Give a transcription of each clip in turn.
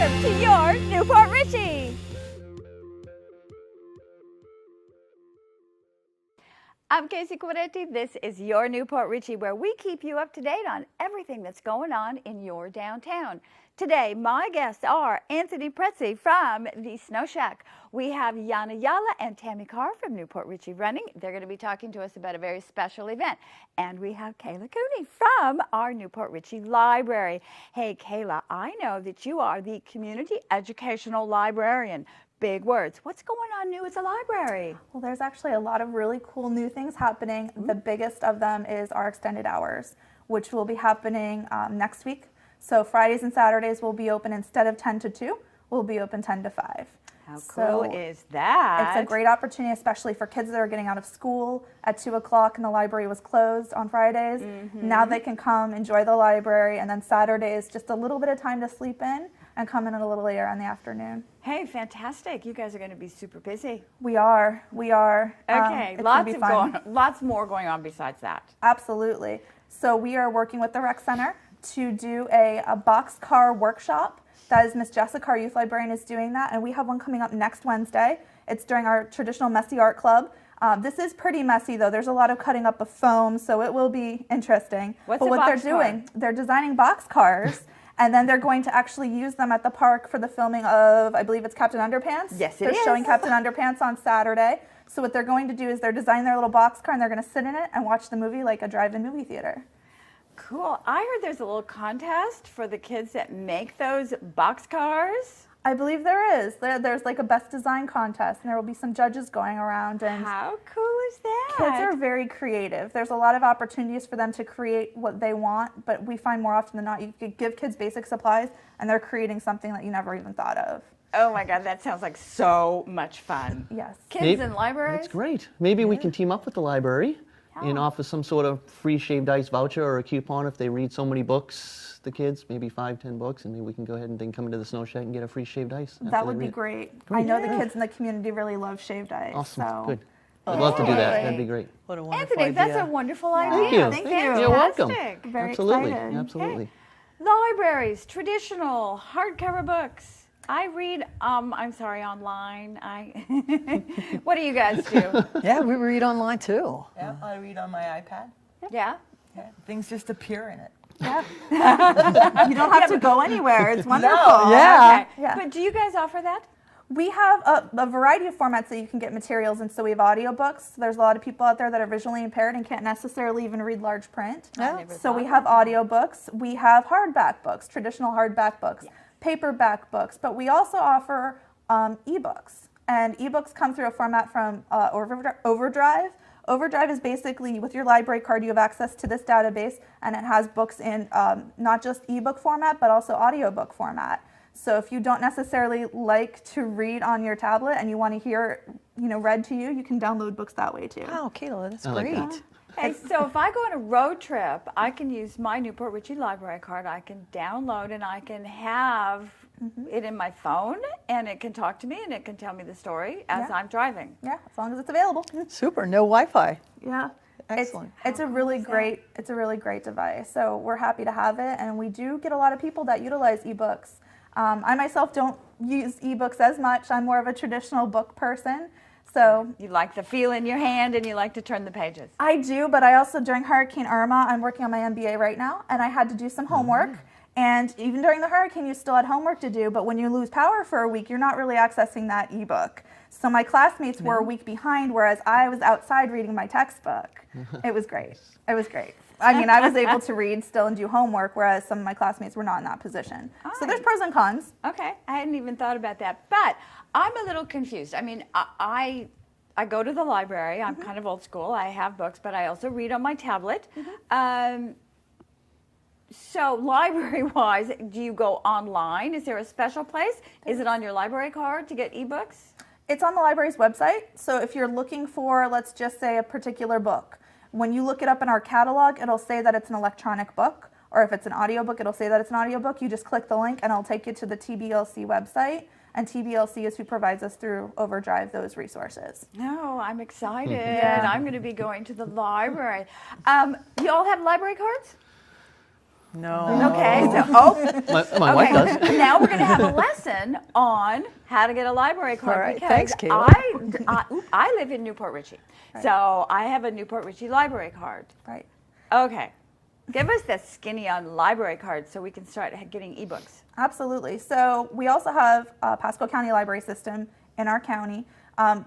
Welcome to your new Port Richey. I'm Casey Quinetti. This is your new Port Richey, where we keep you up to date on everything that's going on in your downtown. Today, my guests are Anthony Presti from the Sno Shack. We have Jaana, Jala, and Tammy Carr from Newport Richey Running. They're going to be talking to us about a very special event. And we have Kayla Kuni from our Newport Richey Library. Hey, Kayla, I know that you are the community educational librarian. Big words. What's going on new at the library? Well, there's actually a lot of really cool new things happening. The biggest of them is our extended hours, which will be happening next week. So Fridays and Saturdays will be open instead of 10 to 2, we'll be open 10 to 5. How cool is that? It's a great opportunity, especially for kids that are getting out of school at 2 o'clock and the library was closed on Fridays. Now they can come enjoy the library, and then Saturdays, just a little bit of time to sleep in and come in a little later in the afternoon. Hey, fantastic. You guys are going to be super busy. We are. Okay, lots more going on besides that. Absolutely. So we are working with the Rec Center to do a boxcar workshop. That is Miss Jessica, our youth librarian, is doing that, and we have one coming up next Wednesday. It's during our traditional messy art club. This is pretty messy, though. There's a lot of cutting up of foam, so it will be interesting. What they're doing, they're designing boxcars, and then they're going to actually use them at the park for the filming of, I believe it's Captain Underpants. Yes, They're showing Captain Underpants on Saturday. So what they're going to do is they're designing their little boxcar, and they're going to sit in it and watch the movie like a drive-in movie theater. Cool. I heard there's a little contest for the kids that make those boxcars. I believe there is. There's like a best design contest, and there will be some judges going around. And how cool is that? Kids are very creative. There's a lot of opportunities for them to create what they want, but we find more often than not, you could give kids basic supplies, and they're creating something that you never even thought of. Oh my God, that sounds like so much fun. Yes. Kids in libraries? That's great. Maybe we can team up with the library and offer some sort of free shaved ice voucher or a coupon if they read so many books, the kids, maybe 5-10 books, and maybe we can go ahead and then come into the Sno Shack and get a free shaved ice. That would be great. I know the kids in the community really love shaved ice. Awesome, so. good. I'd love to do that. That'd be great. What a wonderful Anthony, idea. that's a wonderful idea. Thank you. Thank you. You're welcome. Very Absolutely. excited. Absolutely. Okay. Libraries, traditional hardcover books. I read, I'm sorry, online. What do you guys do? Yeah, we read online too. Yeah, I read on my iPad. Yeah? Yeah, things just appear in it. Yeah. You don't have to go anywhere. It's wonderful. Yeah. Okay. Yeah. But do you guys offer that? We have a variety of formats that you can get materials in. So we have audiobooks. There's a lot of people out there that are visually impaired and can't necessarily even read large print. Yeah. So we have audiobooks. We have hardback books, traditional hardback books, paperback books, but we also offer ebooks. And ebooks come through a format from Overdrive. Overdrive is basically, with your library card, you have access to this database, and it has books in not just ebook format, but also audiobook format. So if you don't necessarily like to read on your tablet and you want to hear, read to you, you can download books that way too. Oh, Kayla, that's I like great. that. Hey, so if I go on a road trip, I can use my Newport Richey library card. I can download and I can have it in my phone, and it can talk to me and it can tell me the story as I'm driving. Yeah, as long as it's available. Super. No Wi-Fi. Yeah. Excellent. It's a really great device. So we're happy to have it, and we do get a lot of people that utilize ebooks. I myself don't use ebooks as much. I'm more of a traditional book person. So You like the feel in your hand and you like to turn the pages. I do, but I also, during Hurricane Irma, I'm working on my MBA right now, and I had to do some homework. And even during the hurricane, you still had homework to do, but when you lose power for a week, you're not really accessing that ebook. So my classmates were a week behind, whereas I was outside reading my textbook. It was great. It was great. I mean, I was able to read still and do homework, whereas some of my classmates were not in that position. So there's pros and cons. Okay, I hadn't even thought about that, but I'm a little confused. I mean, I go to the library. I'm kind of old school. I have books, but I also read on my tablet. So library-wise, do you go online? Is there a special place? Is it on your library card to get ebooks? It's on the library's website. So if you're looking for, let's just say, a particular book, when you look it up in our catalog, it'll say that it's an electronic book. Or if it's an audiobook, it'll say that it's an audiobook. You just click the link and it'll take you to the TBLC website. And TBLC is who provides us through Overdrive those resources. No, I'm excited. Yeah. I'm going to be going to the library. You all have library cards? No. Okay, so, My wife does. now we're going to have a lesson on how to get a library card. All right, because thanks, Kayla. I live in Newport Richey, so I have a Newport Richey library card. Right. Okay, give us the skinny on library cards so we can start getting ebooks. Absolutely. So we also have a Pasco County Library System in our county.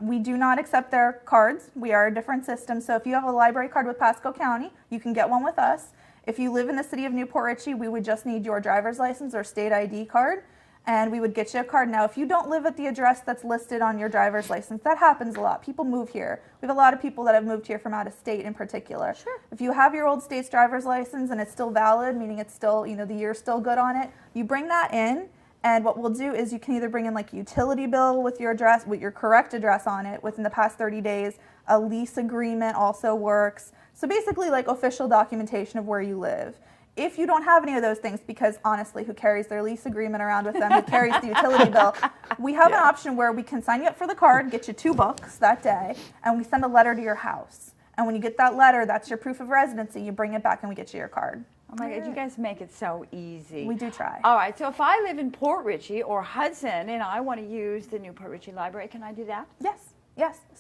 We do not accept their cards. We are a different system. So if you have a library card with Pasco County, you can get one with us. If you live in the city of Newport Richey, we would just need your driver's license or state ID card, and we would get you a card. Now, if you don't live at the address that's listed on your driver's license, that happens a lot. People move here. We have a lot of people that have moved here from out of state in particular. Sure. If you have your old state's driver's license and it's still valid, meaning it's still, the year's still good on it, you bring that in. And what we'll do is you can either bring in like a utility bill with your address, with your correct address on it within the past 30 days. A lease agreement also works. So basically like official documentation of where you live. If you don't have any of those things, because honestly, who carries their lease agreement around with them, who carries the utility bill, we have an option where we can sign you up for the card, get you 2 books that day, and we send a letter to your house. And when you get that letter, that's your proof of residency. You bring it back and we get you your card. Oh my God, you guys make it so easy. We do try. All right, so if I live in Port Richey or Hudson and I want to use the Newport Richey Library, can I do that? Yes.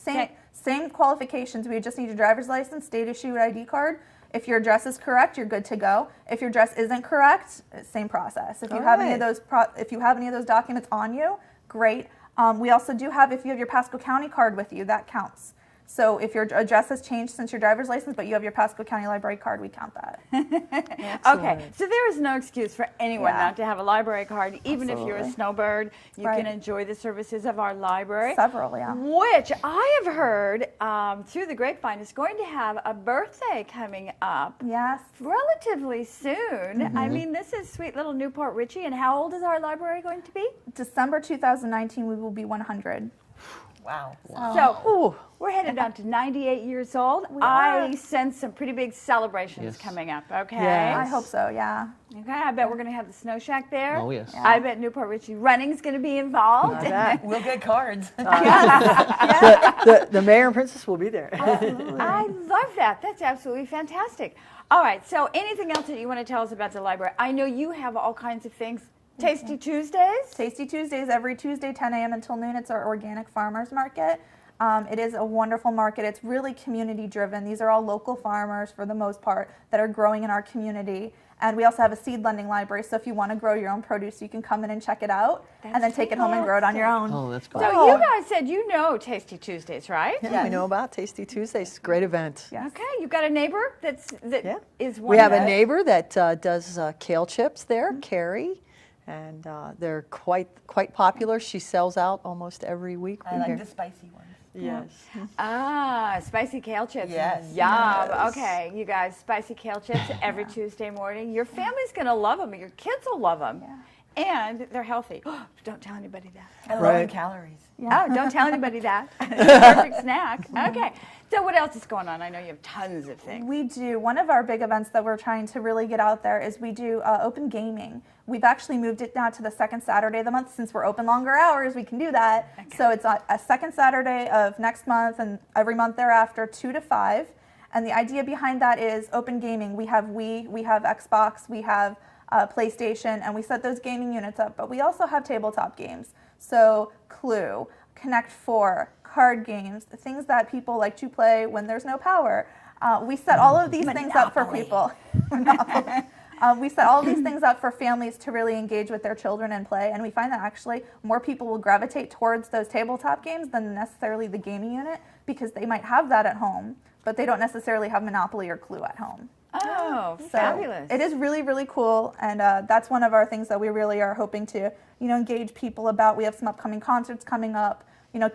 Okay. Same qualifications. We just need your driver's license, state issued ID card. If your address is correct, you're good to go. If your address isn't correct, same process. If you have any of those, if you have any of those documents on you, great. We also do have, if you have your Pasco County card with you, that counts. So if your address has changed since your driver's license, but you have your Pasco County Library card, we count that. Okay, so there is no excuse for anyone Yeah. not to have a library card, even if you're a Absolutely. snowbird. You Right. can enjoy the services of our library. Several, yeah. Which I have heard through the grapevine is going to have a birthday coming up Yes. relatively soon. I mean, this is sweet little Newport Richey. And how old is our library going to be? December 2019, we will be 100. Wow. So we're headed on to 98 years old. I sense some pretty big celebrations Yes. coming up, okay? Yeah. I hope so, yeah. Okay, I bet we're going to have the Sno Shack there. Oh, yes. I bet Newport Richey Running's going to be involved. We'll get cards. The mayor and princess will be there. I love that. That's absolutely fantastic. All right, so anything else that you want to tell us about the library? I know you have all kinds of things. Tasty Tuesdays? Tasty Tuesdays, every Tuesday, 10 a.m. until noon. It's our organic farmers market. It is a wonderful market. It's really community driven. These are all local farmers for the most part that are growing in our community. And we also have a seed lending library. So if you want to grow your own produce, you can come in and check it out and then take it home and grow it on your own. Oh, that's cool. So you guys said you know Tasty Tuesdays, right? Yeah, we know about Tasty Tuesdays. Great event. Yes. Okay, you've got a neighbor that Yeah. is one We have of a those? neighbor that does kale chips there, Carrie, and they're quite popular. She sells out almost every week. I like the spicy ones. Yes. Ah, spicy kale chips. Yes. Yum. Yes. Okay, you guys, spicy kale chips every Tuesday morning. Your family's going to love them. Your kids will love them. And they're healthy. Don't tell anybody that. I love Right. the calories. Oh, don't tell anybody that. Perfect snack. Okay. So what else is going on? I know you have tons of things. We do. One of our big events that we're trying to really get out there is we do open gaming. We've actually moved it now to the second Saturday of the month. Since we're open longer hours, we can do that. Okay. So it's a second Saturday of next month and every month thereafter, 2 to 5. And the idea behind that is open gaming. We have Wii, we have Xbox, we have PlayStation, and we set those gaming units up. But we also have tabletop games. So Clue, Connect 4, card games, things that people like to play when there's no power. We set all of these things up for people. We set all these things up for families to really engage with their children and play, and we find that actually more people will gravitate towards those tabletop games than necessarily the gaming unit because they might have that at home, but they don't necessarily have Monopoly or Clue at home. Oh, So fabulous. it is really, really cool, and that's one of our things that we really are hoping to, engage people about. We have some upcoming concerts coming up.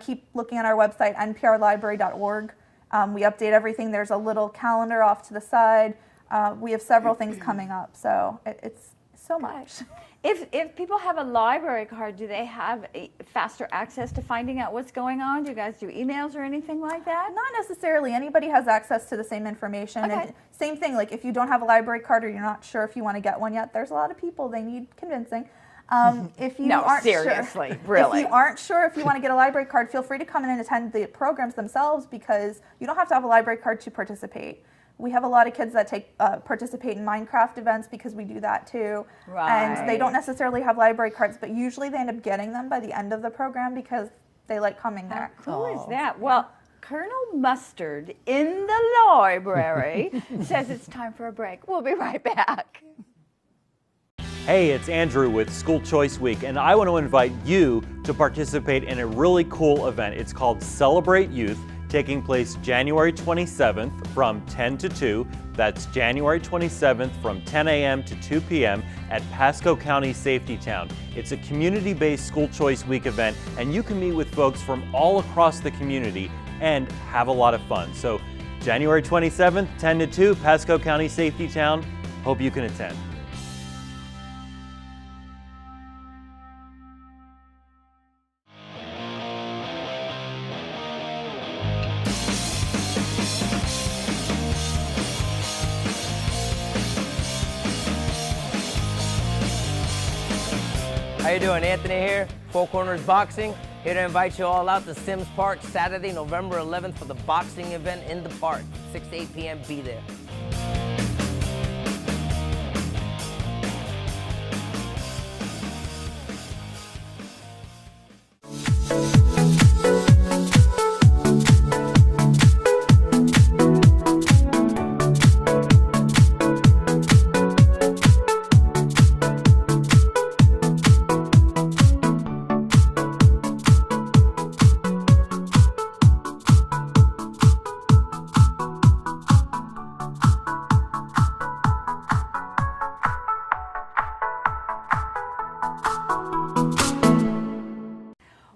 Keep looking at our website, nprlibrary.org. We update everything. There's a little calendar off to the side. We have several things coming up, so it's so much. If people have a library card, do they have a faster access to finding out what's going on? Do you guys do emails or anything like that? Not necessarily. Anybody has access to the same information. Okay. And same thing, like if you don't have a library card or you're not sure if you want to get one yet, there's a lot of people, they need convincing. If you No, aren't seriously, sure, really. If you aren't sure if you want to get a library card, feel free to come in and attend the programs themselves because you don't have to have a library card to participate. We have a lot of kids that participate in Minecraft events because we do that too. And they don't necessarily have library cards, but usually they end up getting them by the end of the program because they like coming there. How cool is that? Well, Colonel Mustard in the library says it's time for a break. We'll be right back. Hey, it's Andrew with School Choice Week, and I want to invite you to participate in a really cool event. It's called Celebrate Youth, taking place January 27th from 10 to 2. That's January 27th from 10 a.m. to 2 p.m. at Pasco County Safety Town. It's a community-based School Choice Week event, and you can meet with folks from all across the community and have a lot of fun. So January 27th, 10 to 2, Pasco County Safety Town. Hope you can attend. How you doing? Anthony here, Four Corners Boxing. Here to invite you all out to Sims Park Saturday, November 11th for the boxing event in the park. 6 to 8 p.m. Be there.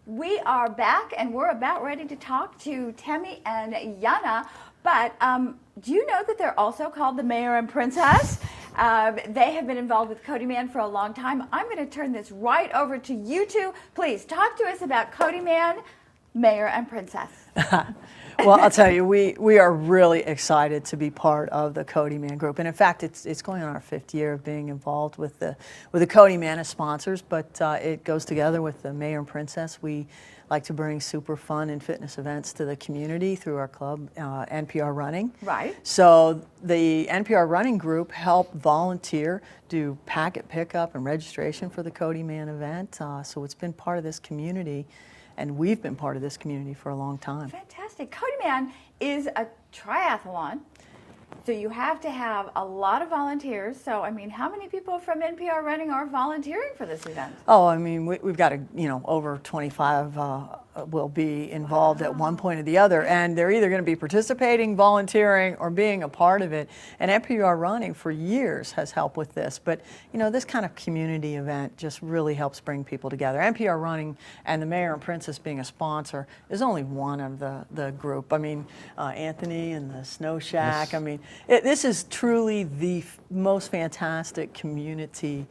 We are back and we're about ready to talk to Tammy and Jaana, but do you know that they're also called the Mayor and Princess? They have been involved with Coteeman for a long time. I'm going to turn this right over to you two. Please talk to us about Coteeman, Mayor and Princess. Well, I'll tell you, we are really excited to be part of the Coteeman group, and in fact, it's going on our 5th year of being involved with the Coteeman as sponsors. But it goes together with the Mayor and Princess. We like to bring super fun and fitness events to the community through our club, NPR Running. Right. So the NPR Running group help volunteer, do packet pickup and registration for the Coteeman event. So it's been part of this community. And we've been part of this community for a long time. Fantastic. Coteeman is a triathlon, so you have to have a lot of volunteers. So, I mean, how many people from NPR Running are volunteering for this event? Oh, I mean, we've got over 25 will be involved at one point or the other, and they're either going to be participating, volunteering, or being a part of it. And NPR Running for years has helped with this, but this kind of community event just really helps bring people together. NPR Running and the Mayor and Princess being a sponsor is only one of the group. I mean, Anthony and the Sno Shack. Yes. I mean, this is truly the most fantastic community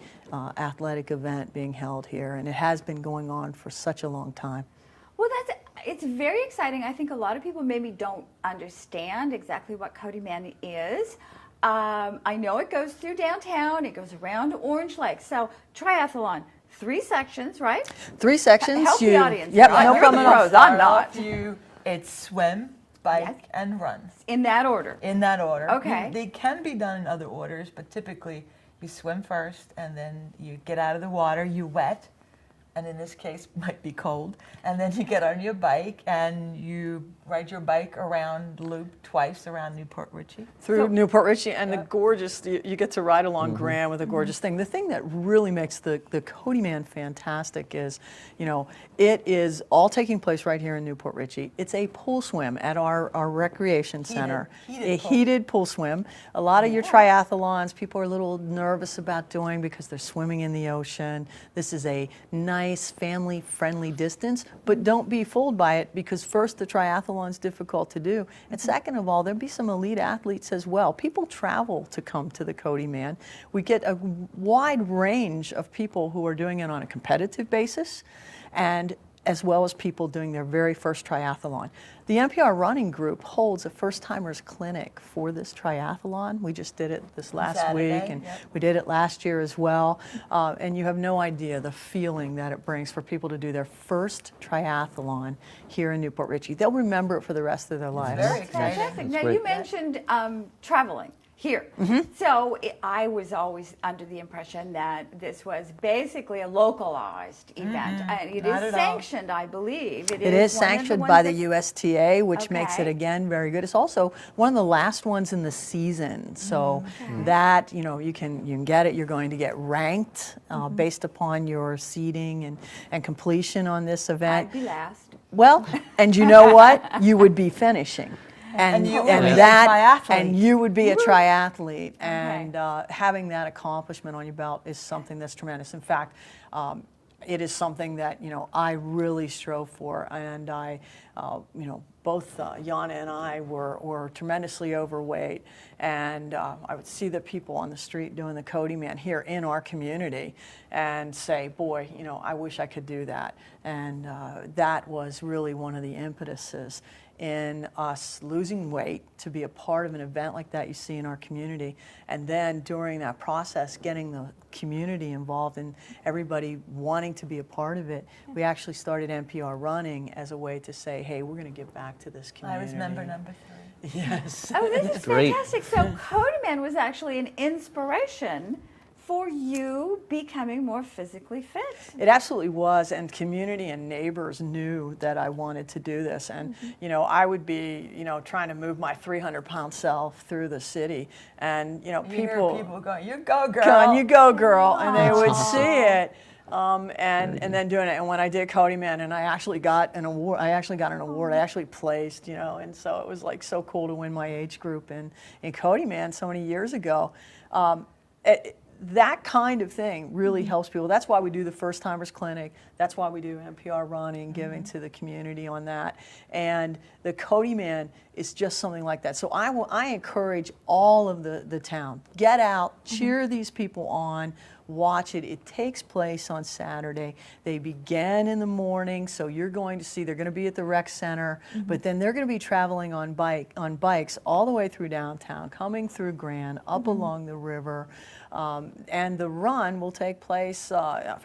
athletic event being held here, and it has been going on for such a long time. Well, it's very exciting. I think a lot of people maybe don't understand exactly what Coteeman is. I know it goes through downtown. It goes around Orange Lake. So triathlon, 3 sections, right? 3 sections. Help the audience. Yep, right? no You're problem the at all. pros. I'm not. It's swim, bike, Yes. and run. In that order. In that order. Okay. They can be done in other orders, but typically you swim first, and then you get out of the water, you wet, and in this case might be cold, and then you get on your bike and you ride your bike around loop twice around Newport Richey. Through Newport Richey, and the gorgeous, you get to ride along Grand with a gorgeous thing. The thing that really makes the Coteeman fantastic is, it is all taking place right here in Newport Richey. It's a pool swim at our recreation center. Heated pool swim. A lot of your triathlons, people are a little nervous about doing because they're swimming in the ocean. This is a nice family-friendly distance, but don't be fooled by it, because first, the triathlon's difficult to do, and second of all, there'll be some elite athletes as well. People travel to come to the Coteeman. We get a wide range of people who are doing it on a competitive basis, and as well as people doing their very first triathlon. The NPR running group holds a first-timers clinic for this triathlon. We just did it this last Saturday, week, and yep. we did it last year as well. And you have no idea the feeling that it brings for people to do their first triathlon here in Newport Richey. They'll remember it for the rest of their lives. Very exciting. Fantastic. Now, great. you mentioned traveling here. So I was always under the impression that this was basically a localized event. And it Not is at all. sanctioned, I believe. It is one of sanctioned ones by the that- USTA, which makes it, Okay. again, very good. It's also one of the last ones in the season. So that, you know, you can get it. You're going to get ranked based upon your seeding and completion on this event. I'd be last. Well, and you know what? You would be finishing. And you would be a that, triathlete. and you would be a triathlete, and having that accomplishment on your belt is something that's tremendous. In fact, it is something that, you know, I really strove for, and I, you know, both Jaana and I were tremendously overweight, and I would see the people on the street doing the Coteeman here in our community and say, boy, you know, I wish I could do that. And that was really one of the impetuses in us losing weight to be a part of an event like that you see in our community. And then during that process, getting the community involved and everybody wanting to be a part of it, we actually started NPR Running as a way to say, hey, we're going to give back to this I community. was member number 3. Yes. Oh, this is Great. fantastic. So Coteeman was actually an inspiration for you becoming more physically fit. It absolutely was, and community and neighbors knew that I wanted to do this. And you know, I would be, you know, trying to move my 300-pound self through the city, and you know, You hear people going, you go, girl. "Come on, you go, girl," and they would see it. And then doing it, and when I did Coteeman, and I actually got an award. I actually placed, you know, and so it was like so cool to win my age group in Coteeman so many years ago. That kind of thing really helps people. That's why we do the First Timers Clinic. That's why we do NPR Running, giving to the community on that. And the Coteeman is just something like that. So I encourage all of the town, get out, cheer these people on, watch it. It takes place on Saturday. They begin in the morning, so you're going to see, they're going to be at the rec center, but then they're going to be traveling on bikes all the way through downtown, coming through Grand, up along the river. And the run will take place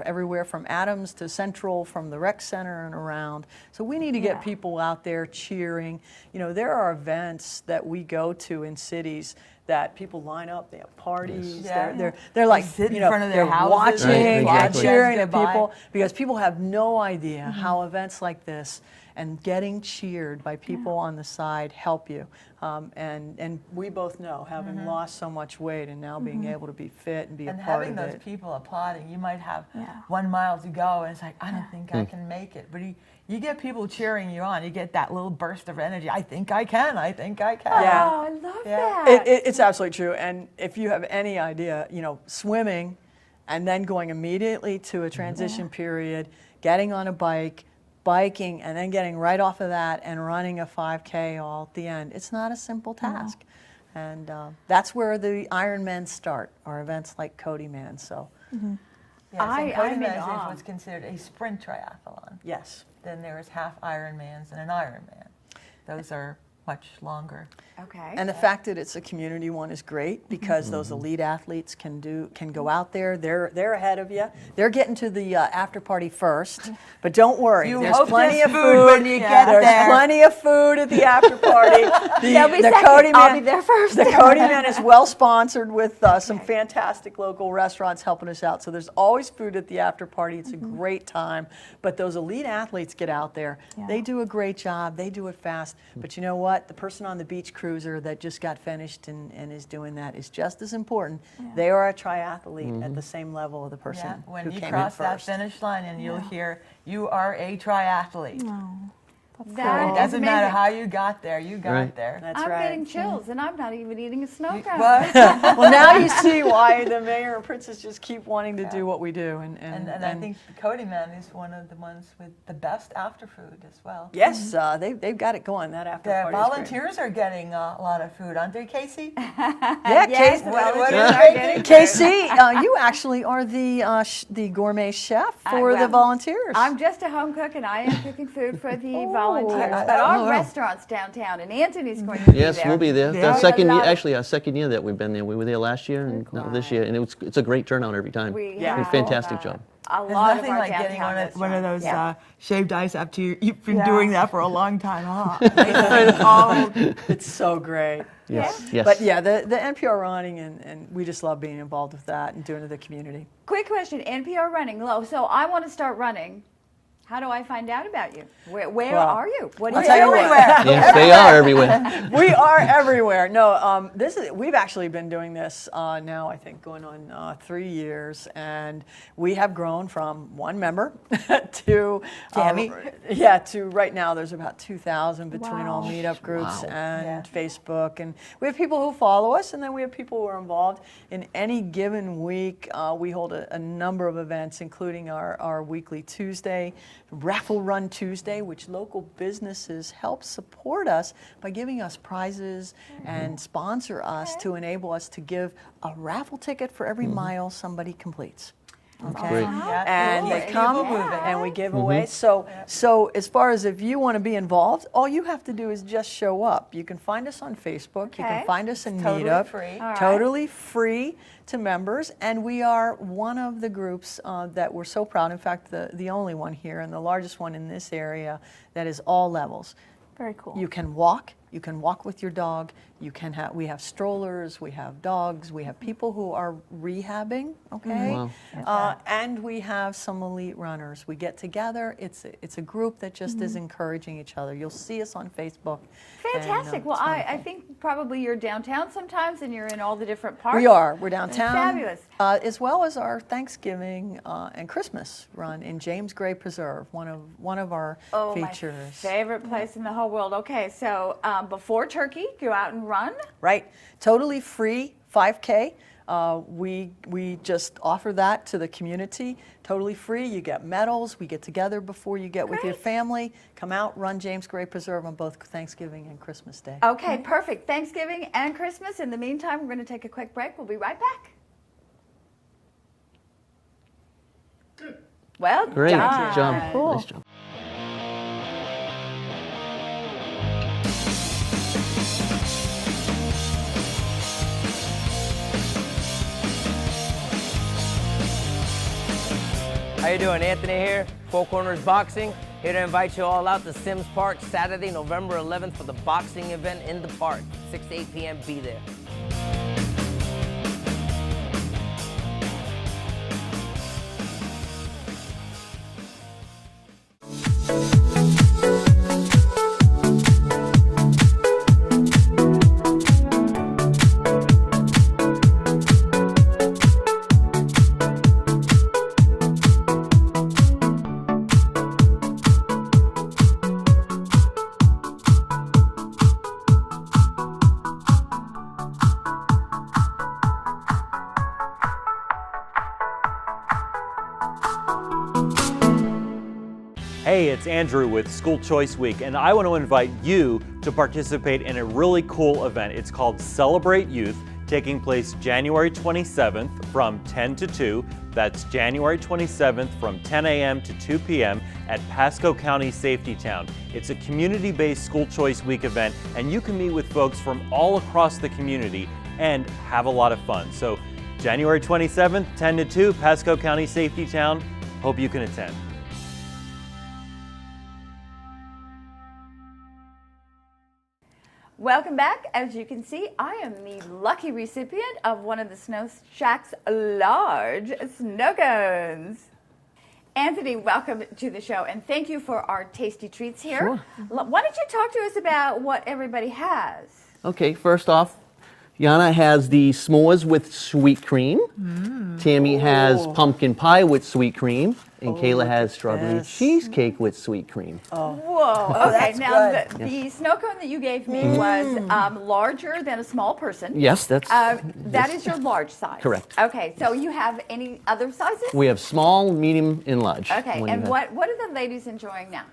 everywhere from Adams to Central, from the rec center and around. So we need to get people out there cheering. You know, there are events that we go to in cities that people line up, they have parties, Yeah. they're like, sit in you know, front of their they're houses, watching, Right, they're exactly. cheering Go at by. people, because people have no idea how events like this and getting cheered by people on the side help you. And we both know, having lost so much weight and now being able to be fit and be And a part having of those it. people applauding, you might have 1 mile to go, and it's like, I don't think I can make it. But you get people cheering you on. You get that little burst of energy. I think I can. I think I can. Yeah. Oh, I love Yeah. that. It's absolutely true. And if you have any idea, you know, swimming and then going immediately to a transition period, getting on a bike, biking, and then getting right off of that and running a 5K all at the end, it's not a simple task. And that's where the Ironmen start, or events like Coteeman. So, Yes, I'm and Coteeman in is awe. what's considered a sprint triathlon. yes. Then there is half Ironmans and an Ironman. Those are much longer. Okay. And the fact that it's a community one is great, because those elite athletes can go out there. They're ahead of you. They're getting to the after party first, but don't worry. You There's hope plenty there's of food food. when you get There's there. plenty of food at the after party. They'll be second. I'll be there first. The Coteeman is well sponsored with some fantastic local restaurants helping us out. So there's always food at the after party. It's a great time. But those elite athletes get out there. They do a great job. They do it fast. But you know what? The person on the beach cruiser that just got finished and is doing that is just as important. They are a triathlete at the same level of the person When who you came cross in that first. finish line, and you'll hear, you are a triathlete. That It is doesn't matter amazing. how you got there, you got Right. there. That's I'm right. getting chills, and I'm not even eating a snow cone. What? Well, now you see why the mayor and Princess just keep wanting to do what we do. And I think the Coteeman is one of the ones with the best after food as well. Yes, they've got it going. That after The party is great. volunteers are getting a lot of food, aren't they, Casey? Yeah, Yes, Casey, the What- what volunteers is are it? getting Casey, you actually are the gourmet chef for the well, volunteers. I'm just a home cook, and I am cooking food for the Oh. volunteers. Oh, But our wow. restaurant's downtown, and Anthony's going to be Yes, there. we'll be there. Yeah. The second A year, lot of- actually, our second year that we've been there. We were there last year and now this year, and it's a great turnout every time. We Yeah. have, Fantastic job. A There's lot nothing of our like getting downtown one of restaurants. those Yeah. shaved ice after you've been Yeah. doing that for a long time, huh? It's so great. Yes, yes. But yeah, the NPR running, and we just love being involved with that and doing it to the community. Quick question, NPR running low. So I want to start running. How do I find out about you? Where Well, are you? What I'll are tell you you doing? what. Yes, they are everywhere. We are everywhere. No, we've actually been doing this now, I think, going on 3 years, and we have grown from one member to Tammy? to right now. There's about 2,000 between all Wow. meetup groups Wow. and Yeah. Facebook, and we have people who follow us, and then we have people who are involved. In any given week, we hold a number of events, including our weekly Tuesday Raffle Run Tuesday, which local businesses help support us by giving us prizes and sponsor us to enable us to give a raffle ticket for every mile somebody completes. Okay. Great. Yeah. And Cool. they come Keep it moving. and we give away. So as far as if you want to be involved, all you have to do is just show up. You can find us on Facebook. You Okay. can find us in Totally Meetup. free. All right. Totally free to members, and we are one of the groups that we're so proud. In fact, the only one here and the largest one in this area that is all levels. Very cool. You can walk. You can walk with your dog. We have strollers. We have dogs. We have people who are rehabbing. Okay, Wow. and we have some elite runners. We get together. It's a group that just is encouraging each other. You'll see us on Facebook. and, Fantastic. Well, it's I wonderful. think probably you're downtown sometimes, and you're in all the different parts. We are. We're downtown. Fabulous. As well as our Thanksgiving and Christmas run in James Gray Preserve, one of our Oh, features. my favorite place in the whole world. Okay, so before turkey, go out and run. Right. Totally free 5K. We just offer that to the community. Totally free. You get medals. We get together before you get with your Great. family. Come out, run James Gray Preserve on both Thanksgiving and Christmas Day. Okay, perfect. Thanksgiving and Christmas. In the meantime, we're going to take a quick break. We'll be right back. Well Great done. job. Nice job. How you doing? Anthony here, Four Corners Boxing. Here to invite you all out to Sims Park Saturday, November 11th for the boxing event in the park. 6 to 8 p.m. Be there. Hey, it's Andrew with School Choice Week, and I want to invite you to participate in a really cool event. It's called Celebrate Youth, taking place January 27th from 10 to 2. That's January 27th from 10 a.m. to 2 p.m. at Pasco County Safety Town. It's a community-based School Choice Week event, and you can meet with folks from all across the community and have a lot of fun. So January 27th, 10 to 2, Pasco County Safety Town. Hope you can attend. Welcome back. As you can see, I am the lucky recipient of one of the Sno Shack's large snow cones. Anthony, welcome to the show, and thank you for our tasty treats here. Sure. Why don't you talk to us about what everybody has? Okay, first off, Jaana has the s'mores with sweet cream. Tammy has pumpkin pie with sweet cream. And Kayla has strawberry yes. cheesecake with sweet cream. Whoa. Okay. that's Now good. the snow cone that you gave me was larger than a small person. Yes, that's That is your large size. Correct. Okay. So you have any other sizes? we have small, medium, and large. Okay. when you And have- what are the ladies enjoying now?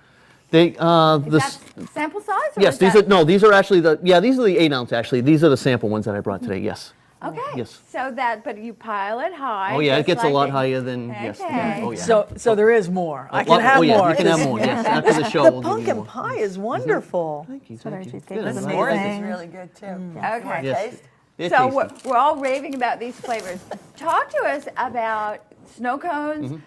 They Is this. that sample size? Or Yes, is these that, are no. These are actually these are the 8-ounce. Actually, these are the sample ones that I brought today. Yes. Okay. Yes. So but you pile it high. Oh yeah, it just gets a like lot the- higher than yes. Okay. Oh yeah. So there is more. I can Lot- have oh, yeah, more. you can have 'cause more. Yes, after the show The we'll give you pumpkin more. pie is wonderful. Thank you. Strawberry Thank you. cheesecake Good, is I'm Orange amazing. is really good too. Okay. Yes. Taste? They're So tasty. we're all raving about these flavors. Talk to us about snow cones. Mm-hmm.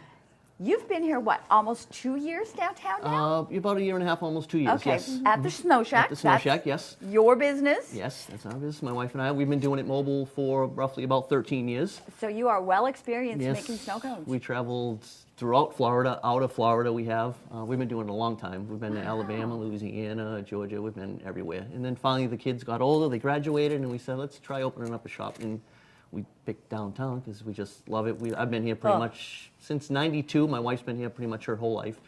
You've been here, what, almost 2 years downtown now? About a year and a half, almost 2 years. Okay, Yes. at the Sno Shack. At the Sno That's Shack. Yes. your business. Yes, that's our business. My wife and I, we've been doing it mobile for roughly about 13 years. So you are well experienced Yes. making snow cones. We traveled throughout Florida, out of Florida we have. We've been doing it a long time. We've been to Alabama, Louisiana, Georgia. We've been everywhere. And then finally the kids got older, they graduated, and we said, let's try opening up a shop. And we picked downtown because we just love it. I've been here pretty much since '92. My wife's been here pretty much her whole life.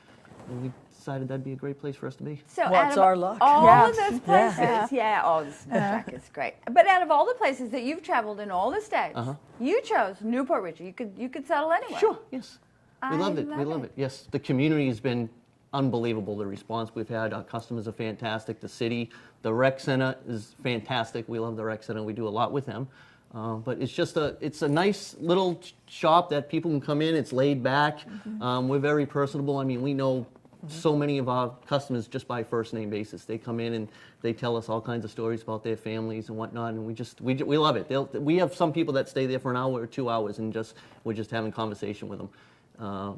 And we decided that'd be a great place for us to be. So Well, out it's of our luck. all Yeah. of those places, the Sno Shack is great. But out of all the places that you've traveled in all the states, you chose Newport Richey. You could settle anywhere. Sure, yes. We I loved it. We love love it. it. Yes, the community has been unbelievable. The response we've had, our customers are fantastic. The city, the rec center is fantastic. We love the rec center. We do a lot with them. But it's a nice little shop that people can come in. It's laid back. We're very personable. I mean, we know so many of our customers just by first name basis. They come in and they tell us all kinds of stories about their families and whatnot, and we love it. We have some people that stay there for an hour or 2 hours and we're just having conversation with them.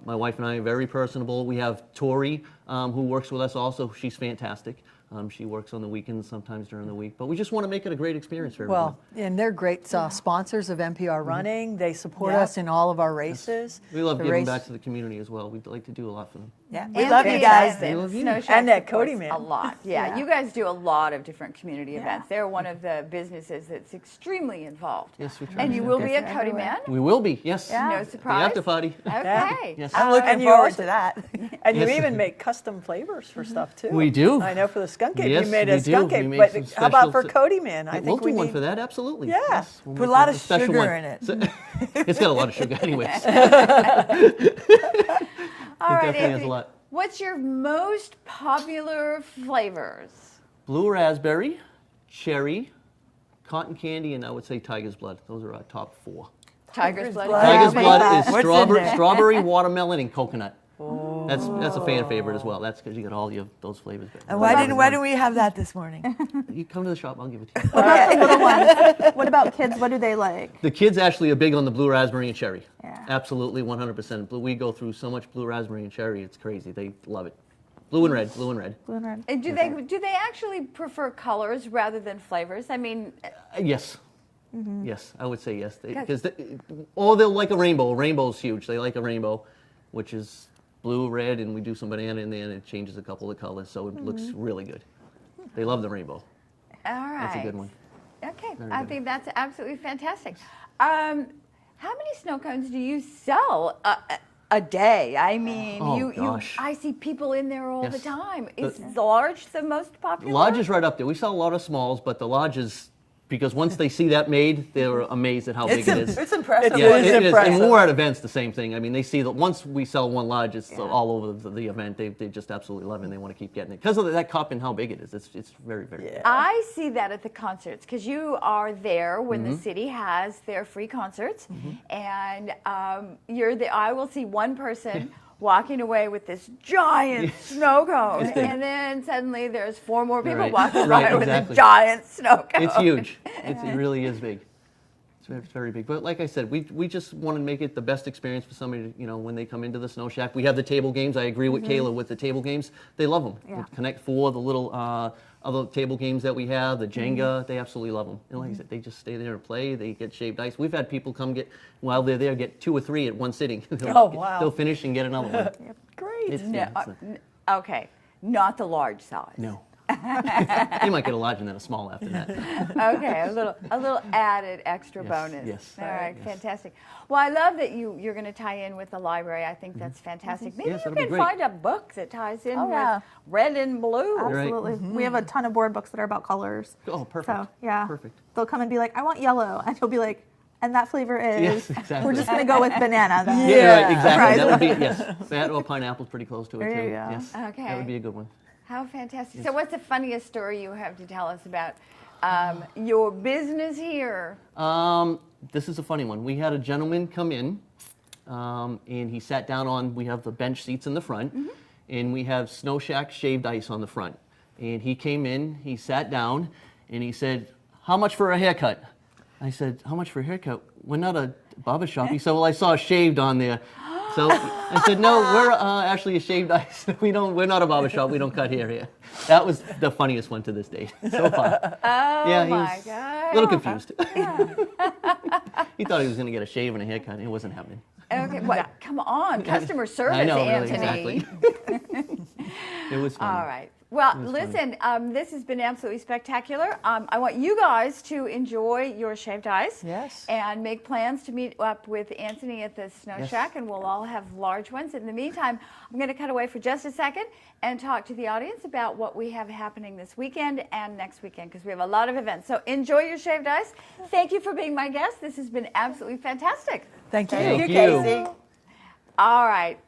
My wife and I are very personable. We have Tori, who works with us also. She's fantastic. She works on the weekends, sometimes during the week. But we just want to make it a great experience for everyone. Well, and they're great sponsors of NPR Running. They support us in all of our races. We love The giving race- back to the community as well. We'd like to do a lot for them. Yeah, we And love you guys. and love you. Sno Shack And that supports Coteeman. a lot. Yeah, you guys do a lot of different community events. They're one of the businesses that's extremely involved. Yes, we try. And you will be Yes, a they're Coteeman. everywhere. We will be, yes. No The surprise. after party. Okay. Yes. I'm looking And you forward also- to that. And you Yes. even make custom flavors for stuff too. We do. I know for the skunk cake, Yes, you made we a do. skunk We cake. made But some how about for special- Coteeman? I We'll think do we one need. for that, absolutely. Yeah. Yes. We'll Put a make lot of special sugar one. in it. It's got a lot of sugar anyways. All right, definitely has a Anthony. lot. What's your most popular flavors? Blue raspberry, cherry, cotton candy, and I would say tiger's blood. Those are our top 4. Tiger's blood. blood. Tiger's Yeah, blood what's is in there? strawberry, watermelon, and coconut. That's a fan favorite as well. That's because you got all those flavors. And why didn't we have that this morning? You come to the shop, I'll give it to you. What about the little ones? What about kids? What do they like? The kids actually are big on the blue raspberry and cherry. Yeah. Absolutely, 100%. We go through so much blue raspberry and cherry, it's crazy. They love it. Blue and red, blue and red. Blue and red. And do they actually prefer colors rather than flavors? I mean, Yes. Yes, I would say yes. Or they'll like a rainbow. A rainbow's huge. They like a rainbow, which is blue, red, and we do some banana in there, and it changes a couple of colors, so it looks really good. They love the rainbow. all right. That's a good one. Okay, Very I good. think that's absolutely fantastic. How many snow cones do you sell a day? I mean, Oh, gosh. I see people in there all the Yes. time. Is large the most popular? Large is right up there. We sell a lot of smalls, but the large is, because once they see that made, they're amazed at how big it is. It's impressive. Yeah, It is it is. impressive. And more at events, the same thing. I mean, they see that once we sell one large, it's all over the event. They just absolutely love it, and they want to keep getting it. Because of that cup and how big it is. It's very, very big. I see that at the concerts because you are there when Mm-hmm. the city has their free concerts, and you're there. I will see one person walking away with this giant snow cone, It's big. and then suddenly there's 4 more people Right. walking Right, by with exactly. a giant snow cone. It's huge. It really is big. It's very big. But like I said, we just want to make it the best experience for somebody, when they come into the Sno Shack. We have the table games. I agree with Kayla with the table games. They love them. Yeah. The Connect 4, the little other table games that we have, the Jenga, they absolutely love them. And like I said, they just stay there and play. They get shaved ice. We've had people come while they're there, get 2 or 3 at one sitting. Oh, wow. They'll finish and get another one. Great. It's- No, yeah, it's okay, not the large size. No. You might get a large and then a small after that. Okay, a little added extra Yes, bonus. yes. All right, Yes. fantastic. Well, I love that you're going to tie in with the library. I think that's fantastic. Maybe Yes, you that'll be can great. find a book that ties in Oh, with yeah. red and blue. Right. Absolutely. We have a ton of board books that are about colors. Oh, perfect. So, yeah. Perfect. They'll come and be like, I want yellow. And you'll be like, and that flavor is. Yes, exactly. We're just going to go with banana then. Yeah, right, exactly. Right. That would be, yes. That or pineapple's pretty close to it, There too. you go. Yes. Okay. That would be a good one. How fantastic. So what's the funniest story you have to tell us about your business here? This is a funny one. We had a gentleman come in, and he sat down on, we have the bench seats in the front, and we have Sno Shack shaved ice on the front. And he came in, he sat down, and he said, "How much for a haircut?" I said, "How much for a haircut? We're not a barber shop." He said, "Well, I saw shaved on there." So I said, "No, we're actually a shaved ice. We're not a barber shop. We don't cut hair here." That was the funniest one to this day so far. Oh Yeah, he my was God. a little confused. He thought he was going to get a shave and a haircut. It wasn't happening. Okay, well, come on, customer service, I know, really, Anthony. exactly. It was fun. All right. Well, listen, this has been absolutely spectacular. I want you guys to enjoy your shaved ice. Yes. And make plans to meet up with Anthony at the Sno Yes. Shack, and we'll all have large ones. In the meantime, I'm going to cut away for just a second and talk to the audience about what we have happening this weekend and next weekend, because we have a lot of events. So enjoy your shaved ice. Thank you for being my guest. This has been absolutely fantastic. Thank you. Thank you. Casey. All right.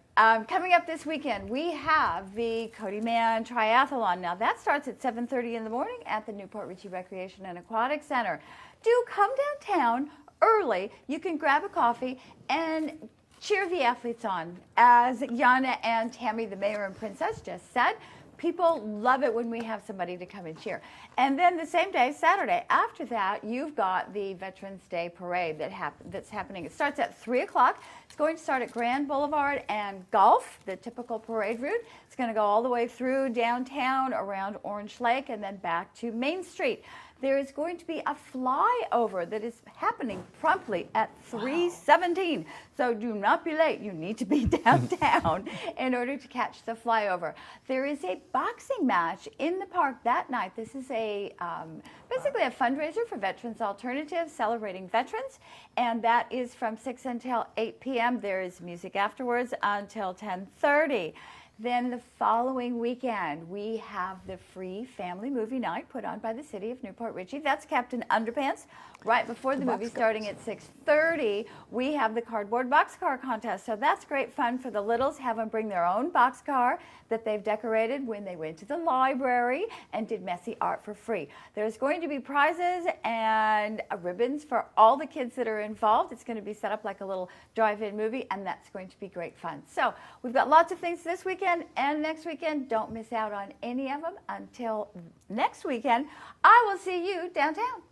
Coming up this weekend, we have the Coteeman Triathlon. Now, that starts at 7:30 in the morning at the Port Richey Recreation and Aquatic Center. Do come downtown early. You can grab a coffee and cheer the athletes on. As Jaana and Tammy, the mayor and princess, just said, people love it when we have somebody to come and cheer. And then the same day, Saturday, after that, you've got the Veterans Day Parade that's happening. It starts at 3 o'clock. It's going to start at Grand Boulevard and Gulf, the typical parade route. It's going to go all the way through downtown, around Orange Lake, and then back to Main Street. There is going to be a flyover that is happening promptly at 3:17. So do not be late. You need to be downtown in order to catch the flyover. There is a boxing match in the park that night. This is a basically a fundraiser for Veterans Alternatives, celebrating veterans, and that is from 6 until 8 p.m. There is music afterwards until 10:30. Then the following weekend, we have the free family movie night put on by the city of Port Richey. That's Captain Underpants. Right before the movie, starting at 6:30, we have the cardboard boxcar contest. So that's great fun for the littles. Have them bring their own boxcar that they've decorated when they went to the library and did messy art for free. There's going to be prizes and ribbons for all the kids that are involved. It's going to be set up like a little drive-in movie, and that's going to be great fun. So we've got lots of things this weekend and next weekend. Don't miss out on any of them. Until next weekend, I will see you downtown.